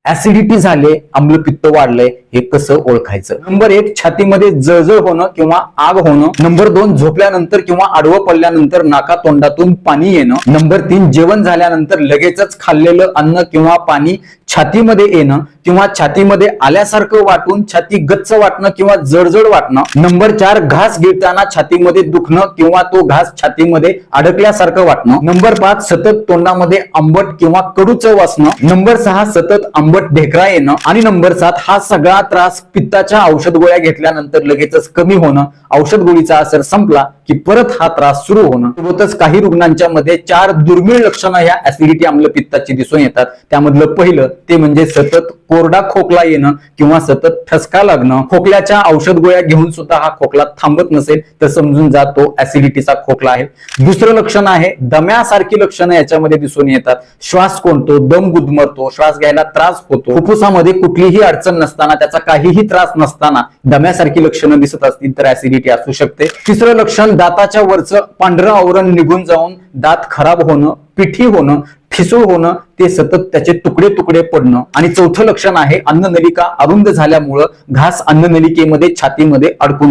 Acidity झाले, आम्लपित्त वाढलंय, हे कसं ओळखायचं? नंबर 1, छातीमध्ये जळजळ होणं किंवा आग होणं. नंबर 2, झोपल्यानंतर किंवा आडवं पडल्यानंतर नाका तोंडातून पाणी येणं. नंबर 3, जेवण झाल्यानंतर लगेचच खाल्लेलं अन्न किंवा पाणी छातीमध्ये येणं किंवा छातीमध्ये आल्यासारखं वाटून छाती गच्च वाटणं किंवा जळजळ वाटणं. नंबर 4, घास गिळताना छातीमध्ये दुखणं किंवा तो घास छातीमध्ये अडकल्यासारखं वाटणं. नंबर 5, सतत तोंडामध्ये आंबट किंवा कडू चव असणं. नंबर 6, सतत आंबट ढेकळा येणं. आणि नंबर 7, हा सगळा त्रास पित्ताच्या औषध गोळ्या घेतल्यानंतर लगेचच कमी होणं. औषध गोळीचा असर संपला की परत हा त्रास सुरू होणं. सोबतच काही रुग्णांच्या मध्ये 4 दुर्मिळ लक्षणं ह्या ऍसिडिटी आम्लपित्ताची दिसून येतात. त्यामधलं पहिलं ते म्हणजे सतत कोरडा खोकला येणं किंवा सतत ठसका लागणं. खोकल्याच्या औषध गोळ्या घेऊन सुद्धा हा खोकला थांबत नसेल तर समजून जा तो ऍसिडिटीचा खोकला आहे. दुसरं लक्षण आहे दम्यासारखी लक्षणं याच्यामध्ये दिसून येतात. श्वास कोंडतो, दम गुदमरतो, श्वास घ्यायला त्रास होतो. फुफ्फुसामध्ये कुठलीही अडचण नसताना, त्याचा काहीही त्रास नसताना दम्यासारखी लक्षणं दिसत असतील तर ऍसिडिटी असू शकते. तिसरं लक्षण दाताच्या वरचं पांढरं आवरण निघून जाऊन दात खराब होणं, पिठी होणं, ठिसूळ होणं, ते सतत त्याचे तुकडे तुकडे पडणं. आणि चौथं लक्षण आहे अन्ननलिका अरुंद झाल्यामुळं घास अन्ननलिकेमध्ये छातीमध्ये अडकून